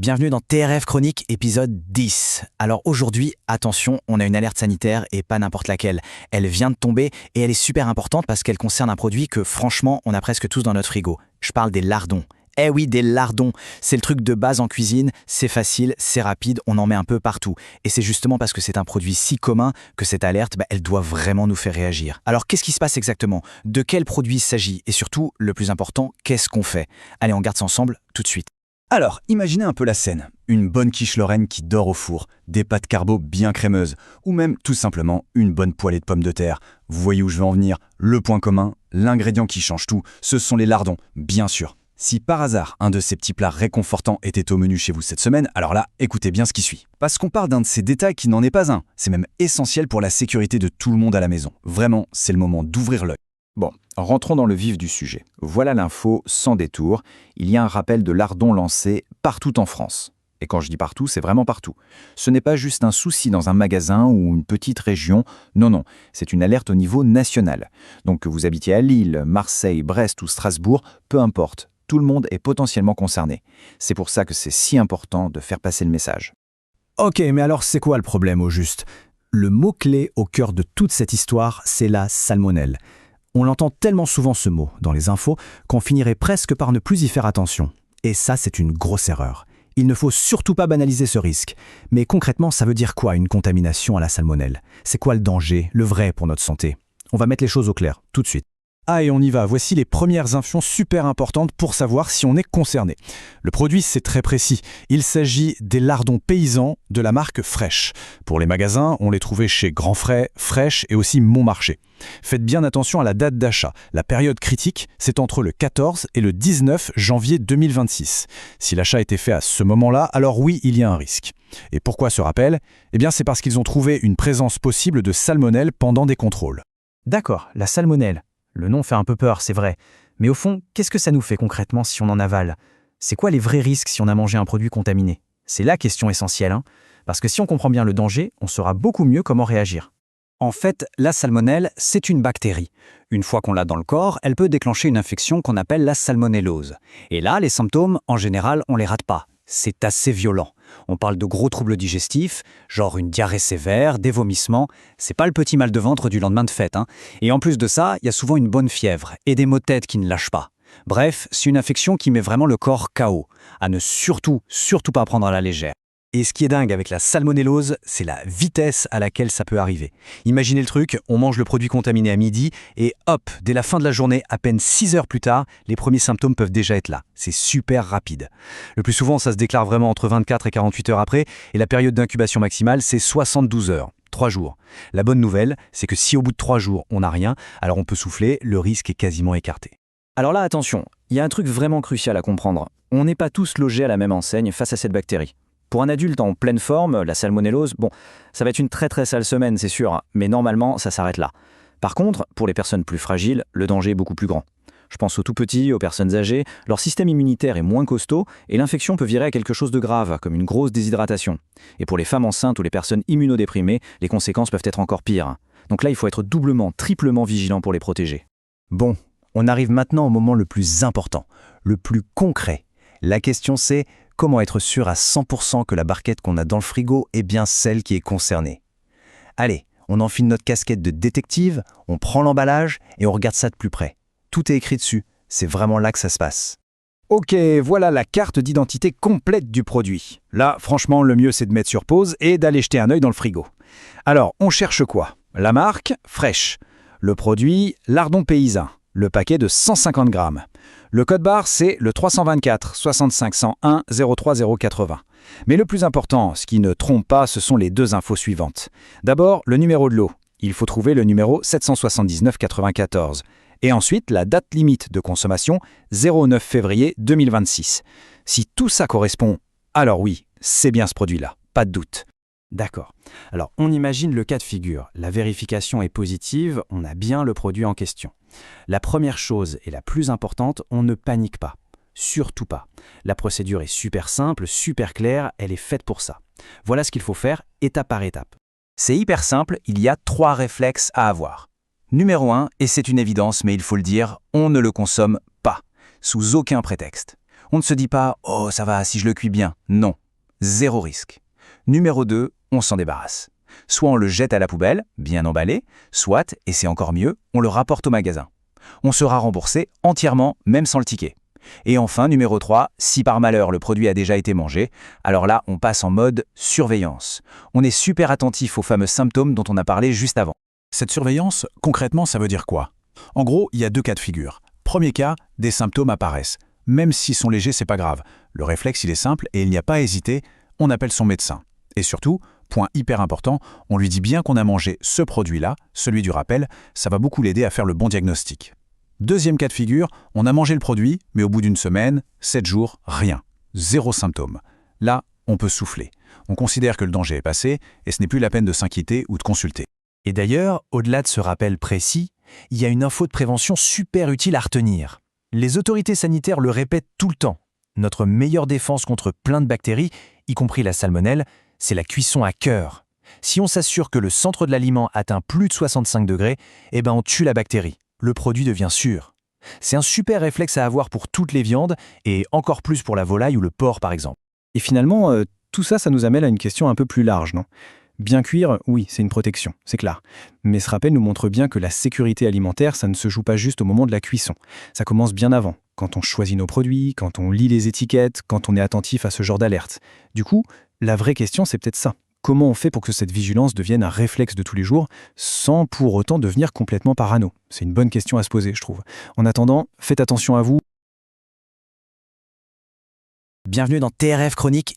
Bienvenue dans TRF Chronique, épisode 10. Alors aujourd'hui, attention, on a une alerte sanitaire et pas n'importe laquelle. Elle vient de tomber et elle est super importante parce qu'elle concerne un produit que franchement, on a presque tous dans notre frigo. Je parle des lardons. Eh oui, des lardons. C'est le truc de base en cuisine, c'est facile, c'est rapide, on en met un peu partout. Et c'est justement parce que c'est un produit si commun que cette alerte, elle doit vraiment nous faire réagir. Alors qu'est-ce qui se passe exactement? De quel produit il s'agit? Et surtout, le plus important, qu'est-ce qu'on fait? Allez, on garde ça ensemble tout de suite. Alors, imaginez un peu la scène. Une bonne quiche Lorraine qui dort au four, des pâtes carbo bien crémeuses, ou même tout simplement une bonne poêlée de pommes de terre. Vous voyez où je veux en venir? Le point commun, l'ingrédient qui change tout, ce sont les lardons, bien sûr. Si par hasard, un de ces petits plats réconfortants était au menu chez vous cette semaine, alors là, écoutez bien ce qui suit. Parce qu'on parle d'un de ces détails qui n'en est pas un. C'est même essentiel pour la sécurité de tout le monde à la maison. Vraiment, c'est le moment d'ouvrir l'œil. Bon, rentrons dans le vif du sujet. Voilà l'info sans détour. Il y a un rappel de lardons lancé partout en France. Et quand je dis partout, c'est vraiment partout. Ce n'est pas juste un souci dans un magasin ou une petite région. Non, c'est une alerte au niveau national. Donc que vous habitiez à Lille, Marseille, Brest ou Strasbourg, peu importe. Tout le monde est potentiellement concerné. C'est pour ça que c'est si important de faire passer le message. Ok, mais alors c'est quoi le problème au juste? Le mot-clé au cœur de toute cette histoire, c'est la salmonelle. On l'entend tellement souvent ce mot dans les infos qu'on finirait presque par ne plus y faire attention. Et ça, c'est une grosse erreur. Il ne faut surtout pas banaliser ce risque. Mais concrètement, ça veut dire quoi une contamination à la salmonelle? C'est quoi le danger, le vrai pour notre santé? On va mettre les choses au clair, tout de suite. Ah, et on y va. Voici les premières infos super importantes pour savoir si on est concerné. Le produit, c'est très précis. Il s'agit des lardons paysans de la marque Fresh. Pour les magasins, on les trouvait chez Grand Frais, Fresh et aussi Montmarché. Faites bien attention à la date d'achat. La période critique, c'est entre le 14 et le 19 janvier 2026. Si l'achat était fait à ce moment-là, alors oui, il y a un risque. Et pourquoi ce rappel? Eh bien, c'est parce qu'ils ont trouvé une présence possible de salmonelle pendant des contrôles. D'accord, la salmonelle. Le nom fait un peu peur, c'est vrai. Mais au fond, qu'est-ce que ça nous fait concrètement si on en avale? C'est quoi les vrais risques si on a mangé un produit contaminé? C'est la question essentielle, parce que si on comprend bien le danger, on saura beaucoup mieux comment réagir. En fait, la salmonelle, c'est une bactérie. Une fois qu'on l'a dans le corps, elle peut déclencher une infection qu'on appelle la salmonellose. Et là, les symptômes, en général, on les rate pas. C'est assez violent. On parle de gros troubles digestifs, genre une diarrhée sévère, des vomissements. C'est pas le petit mal de ventre du lendemain de fête. Et en plus de ça, il y a souvent une bonne fièvre et des maux de tête qui ne lâchent pas. Bref, c'est une infection qui met vraiment le corps KO. À ne surtout pas prendre à la légère. Et ce qui est dingue avec la salmonellose, c'est la vitesse à laquelle ça peut arriver. Imaginez le truc, on mange le produit contaminé à midi et hop, dès la fin de la journée, à peine 6 heures plus tard, les premiers symptômes peuvent déjà être là. C'est super rapide. Le plus souvent, ça se déclare vraiment entre 24 et 48 heures après et la période d'incubation maximale, c'est 72 heures. 3 jours. La bonne nouvelle, c'est que si au bout de 3 jours, on n'a rien, alors on peut souffler, le risque est quasiment écarté. Alors là, attention, il y a un truc vraiment crucial à comprendre. On n'est pas tous logés à la même enseigne face à cette bactérie. Pour un adulte en pleine forme, la salmonellose, ça va être une très très sale semaine, c'est sûr, mais normalement, ça s'arrête là. Par contre, pour les personnes plus fragiles, le danger est beaucoup plus grand. Je pense aux tout petits, aux personnes âgées, leur système immunitaire est moins costaud et l'infection peut virer à quelque chose de grave, comme une grosse déshydratation. Et pour les femmes enceintes ou les personnes immunodéprimées, les conséquences peuvent être encore pires. Donc là, il faut être doublement, triplement vigilant pour les protéger. Bon, on arrive maintenant au moment le plus important, le plus concret. La question c'est, comment être sûr à 100% que la barquette qu'on a dans le frigo est bien celle qui est concernée? Allez, on enfile notre casquette de détective, on prend l'emballage et on regarde ça de plus près. Tout est écrit dessus, c'est vraiment là que ça se passe. Ok, voilà la carte d'identité complète du produit. Là, franchement, le mieux c'est de mettre sur pause et d'aller jeter un œil dans le frigo. Alors, on cherche quoi? La marque, Fresh. Le produit, lardon paysan. Le paquet de 150 grammes. Le code barre, c'est le 324 65 101 03 080. Mais le plus important, ce qui ne trompe pas, ce sont les deux infos suivantes. D'abord, le numéro de lot. Il faut trouver le numéro 779 94. Et ensuite, la date limite de consommation, 09 février 2026. Si tout ça correspond, alors oui, c'est bien ce produit-là, pas de doute. D'accord. Alors, on imagine le cas de figure. La vérification est positive, on a bien le produit en question. La première chose et la plus importante, on ne panique pas. Surtout pas. La procédure est super simple, super claire, elle est faite pour ça. Voilà ce qu'il faut faire étape par étape. C'est hyper simple, il y a 3 réflexes à avoir. Numéro 1, et c'est une évidence, mais il faut le dire, on ne le consomme pas, sous aucun prétexte. On ne se dit pas « Oh, ça va, si je le cuis bien ». Non, zéro risque. Numéro 2, on s'en débarrasse. Soit on le jette à la poubelle, bien emballé, soit, et c'est encore mieux, on le rapporte au magasin. On sera remboursé entièrement, même sans le ticket. Et enfin, numéro 3, si par malheur le produit a déjà été mangé, alors là, on passe en mode surveillance. On est super attentif aux fameux symptômes dont on a parlé juste avant. Cette surveillance, concrètement, ça veut dire quoi? En gros, il y a 2 cas de figure. Premier cas, des symptômes apparaissent. Même s'ils sont légers, c'est pas grave. Le réflexe, il est simple et il n'y a pas à hésiter, on appelle son médecin. Et surtout, point hyper important, on lui dit bien qu'on a mangé ce produit-là, celui du rappel, ça va beaucoup l'aider à faire le bon diagnostic. Deuxième cas de figure, on a mangé le produit, mais au bout d'une semaine, 7 jours, rien. Zéro symptôme. Là, on peut souffler. On considère que le danger est passé et ce n'est plus la peine de s'inquiéter ou de consulter. Et d'ailleurs, au-delà de ce rappel précis, il y a une info de prévention super utile à retenir. Les autorités sanitaires le répètent tout le temps. Notre meilleure défense contre plein de bactéries, y compris la salmonelle, c'est la cuisson à cœur. Si on s'assure que le centre de l'aliment atteint plus de 65 degrés, on tue la bactérie. Le produit devient sûr. C'est un super réflexe à avoir pour toutes les viandes et encore plus pour la volaille ou le porc par exemple. Et finalement, tout ça, ça nous amène à une question un peu plus large, non? Bien cuire, oui, c'est une protection, c'est clair. Mais ce rappel nous montre bien que la sécurité alimentaire, ça ne se joue pas juste au moment de la cuisson. Ça commence bien avant, quand on choisit nos produits, quand on lit les étiquettes, quand on est attentif à ce genre d'alerte. Du coup, la vraie question, c'est peut-être ça. Comment on fait pour que cette vigilance devienne un réflexe de tous les jours, sans pour autant devenir complètement parano? C'est une bonne question à se poser, je trouve. En attendant, faites attention à vous. Bienvenue dans TRF Chronique,